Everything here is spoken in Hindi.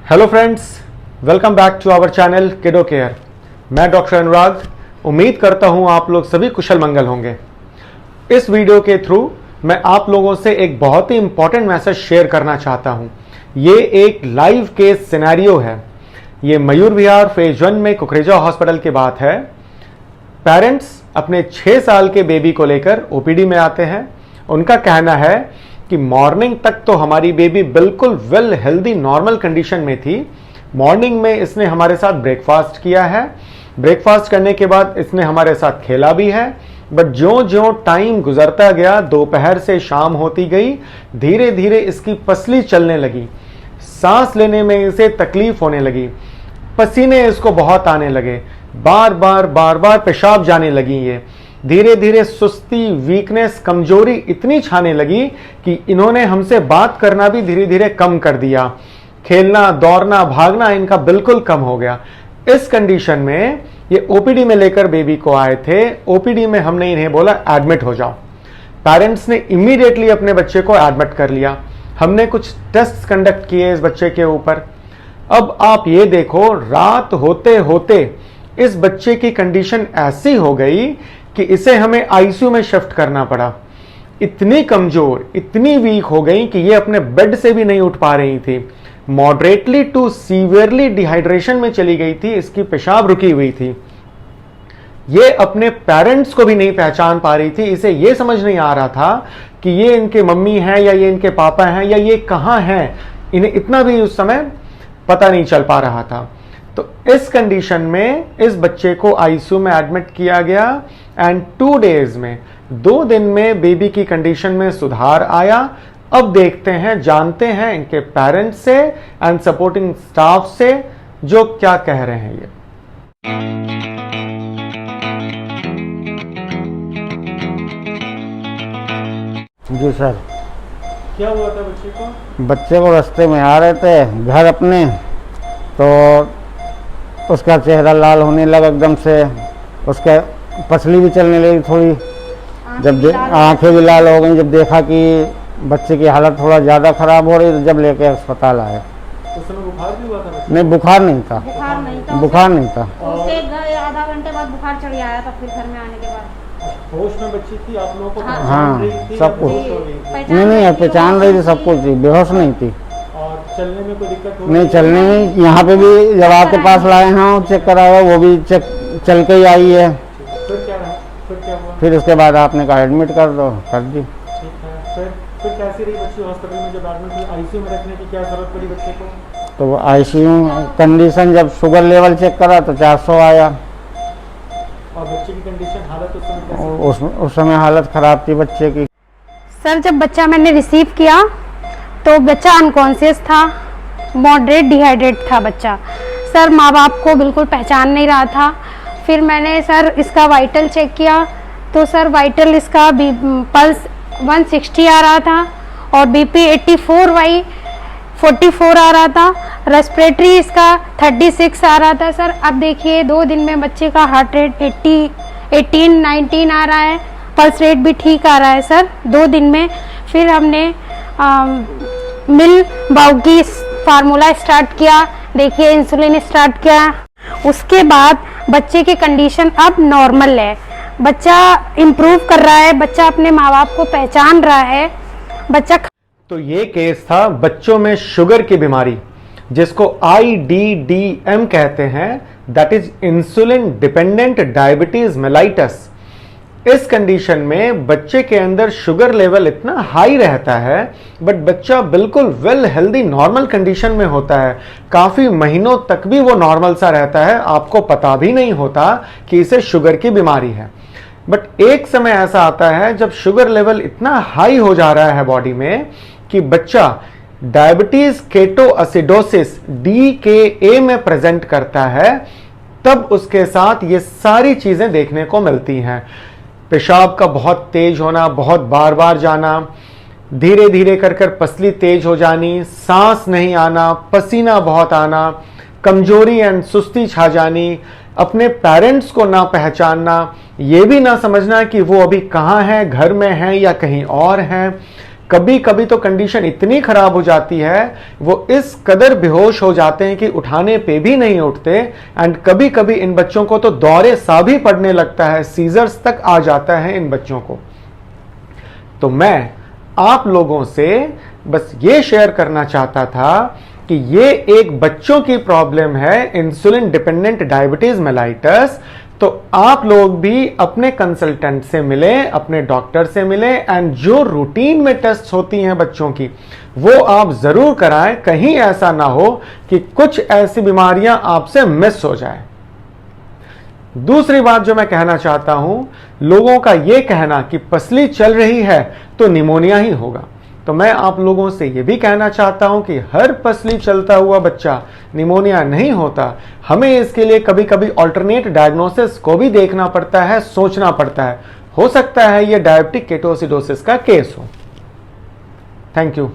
Hello friends, welcome back to our channel Kiddo Care. मैं डॉक्टर अनुराग उम्मीद करता हूं आप लोग सभी कुशल मंगल होंगे। इस वीडियो के थ्रू मैं आप लोगों से एक बहुत ही इंपॉर्टेंट मैसेज शेयर करना चाहता हूं। ये एक लाइव केस सिनेरियो है। ये मयूर विहार फेज 1 में कुकरेजा हॉस्पिटल की बात है। पेरेंट्स अपने 6 साल के बेबी को लेकर ओपीडी में आते हैं। उनका कहना है कि मॉर्निंग तक तो हमारी बेबी बिल्कुल वेल हेल्दी नॉर्मल कंडीशन में थी। मॉर्निंग में इसने हमारे साथ ब्रेकफास्ट किया है। ब्रेकफास्ट करने के बाद इसने हमारे साथ खेला भी है। बट ज्यों-ज्यों टाइम गुजरता गया, दोपहर से शाम होती गई, धीरे धीरे इसकी पसली चलने लगी। सांस लेने में इसे तकलीफ होने लगी। पसीने इसको बहुत आने लगे। बार बार पेशाब जाने लगी। ये धीरे धीरे सुस्ती, वीकनेस, कमजोरी इतनी छाने लगी कि इन्होंने हमसे बात करना भी धीरे धीरे कम कर दिया। खेलना, दौड़ना, भागना इनका बिल्कुल कम हो गया। इस कंडीशन में ये ओपीडी में लेकर बेबी को आए थे। ओपीडी में हमने इन्हें बोला एडमिट हो जाओ। पेरेंट्स ने इमीडिएटली अपने बच्चे को एडमिट कर लिया। हमने कुछ टेस्ट कंडक्ट किए इस बच्चे के ऊपर। अब आप ये देखो, रात होते होते इस बच्चे की कंडीशन ऐसी हो गई कि इसे हमें आईसीयू में शिफ्ट करना पड़ा। इतनी कमजोर, इतनी वीक हो गई कि ये अपने बेड से भी नहीं उठ पा रही थी। मॉडरेटली टू सीवियरली डिहाइड्रेशन में चली गई थी। इसकी पेशाब रुकी हुई थी। ये अपने पेरेंट्स को भी नहीं पहचान पा रही थी। इसे ये समझ नहीं आ रहा था कि ये इनके मम्मी हैं या ये इनके पापा हैं या ये कहाँ हैं। इन्हें इतना भी उस समय पता नहीं चल पा रहा था। तो इस कंडीशन में इस बच्चे को आईसीयू में एडमिट किया गया एंड 2 डेज में, 2 दिन में बेबी की कंडीशन में सुधार आया। अब देखते हैं, जानते हैं इनके पेरेंट्स से एंड सपोर्टिंग स्टाफ से जो क्या कह रहे हैं। ये जी सर, क्या हुआ था बच्चे को? बच्चे को रास्ते में आ रहे थे घर अपने, तो उसका चेहरा लाल होने लगा एकदम से। उसके पसली भी चलने लगी थोड़ी। जब आंखें भी लाल हो गई। जब देखा कि बच्चे की हालत थोड़ा ज़्यादा ख़राब हो रही, तो जब लेके अस्पताल आए। उस समय बुखार भी हुआ था बच्चे? नहीं, बुखार नहीं था। बुखार नहीं था। उसके आधा घंटे बाद बुखार चढ़ आया था। फिर घर में आने के बाद होश में बच्ची थी। आप लोगों को हाँ, सब कुछ नहीं पहचान रही थी, सब कुछ थी, बेहोश नहीं थी। और चलने में कोई दिक्कत हो? नहीं, चलने में यहाँ पे भी जब आपके पास लाए हैं चेक करा हुआ, वो भी चेक चल के ही आई है। फिर क्या रहा? फिर क्या हुआ? फिर उसके बाद आपने कहा एडमिट कर दो, कर दी। ठीक है। फिर कैसी रही बच्ची हॉस्पिटल में? जब एडमिट हुई, आईसीयू में रखने की क्या जरूरत पड़ी बच्चे को? तो वो आईसीयू कंडीशन, जब शुगर लेवल चेक करा तो 400 आया। और बच्चे की कंडीशन, हालत उस समय कैसी? उस समय हालत खराब थी बच्चे की। सर, जब बच्चा मैंने रिसीव किया तो बच्चा अनकॉन्शियस था, मॉडरेट डिहाइड्रेट था बच्चा। सर, माँ बाप को बिल्कुल पहचान नहीं रहा था। फिर मैंने सर इसका वाइटल चेक किया तो सर वाइटल इसका पल्स 160 आ रहा था और बीपी 84/44 आ रहा था। रेस्पिरेटरी इसका 36 आ रहा था। सर, अब देखिए 2 दिन में बच्चे का हार्ट रेट 18, 19 आ रहा है। पल्स रेट भी ठीक आ रहा है सर 2 दिन में। फिर हमने मिल बाउगी फार्मूला स्टार्ट किया। देखिए इंसुलिन स्टार्ट किया। उसके बाद बच्चे की कंडीशन अब नॉर्मल है। बच्चा इम्प्रूव कर रहा है। बच्चा अपने माँ बाप को पहचान रहा है। बच्चा तो ये केस था बच्चों में शुगर की बीमारी, जिसको IDDM कहते हैं, that is insulin dependent diabetes mellitus. इस कंडीशन में बच्चे के अंदर शुगर लेवल इतना हाई रहता है, बट बच्चा बिल्कुल वेल हेल्दी नॉर्मल कंडीशन में होता है। काफी महीनों तक भी वो नॉर्मल सा रहता है। आपको पता भी नहीं होता कि इसे शुगर की बीमारी है। बट एक समय ऐसा आता है जब शुगर लेवल इतना हाई हो जा रहा है बॉडी में कि बच्चा डायबिटीज केटोएसिडोसिस DKA में प्रेजेंट करता है। तब उसके साथ ये सारी चीजें देखने को मिलती हैं। पेशाब का बहुत तेज होना, बहुत बार बार जाना, धीरे धीरे कर पसली तेज हो जानी, सांस नहीं आना, पसीना बहुत आना, कमजोरी एंड सुस्ती छा जानी, अपने पेरेंट्स को ना पहचानना, ये भी ना समझना कि वो अभी कहाँ हैं, घर में हैं या कहीं और हैं, कभी कभी तो कंडीशन इतनी खराब हो जाती है, वो इस कदर बेहोश हो जाते हैं कि उठाने पे भी नहीं उठते। एंड कभी कभी इन बच्चों को तो दौरे सा भी पड़ने लगता है, सीजर्स तक आ जाता है इन बच्चों को। तो मैं आप लोगों से बस ये शेयर करना चाहता था कि ये एक बच्चों की प्रॉब्लम है, इंसुलिन डिपेंडेंट डायबिटीज मेलाइटस। तो आप लोग भी अपने कंसल्टेंट से मिलें, अपने डॉक्टर से मिलें, एंड जो रूटीन में टेस्ट होती हैं बच्चों की वो आप जरूर कराएं। कहीं ऐसा ना हो कि कुछ ऐसी बीमारियां आपसे मिस हो जाए। दूसरी बात जो मैं कहना चाहता हूं, लोगों का यह कहना कि पसली चल रही है तो निमोनिया ही होगा, तो मैं आप लोगों से यह भी कहना चाहता हूं कि हर पसली चलता हुआ बच्चा निमोनिया नहीं होता। हमें इसके लिए कभी कभी अल्टरनेट डायग्नोसिस को भी देखना पड़ता है, सोचना पड़ता है। हो सकता है यह डायबिटिक केटोसिडोसिस का केस हो। Thank you.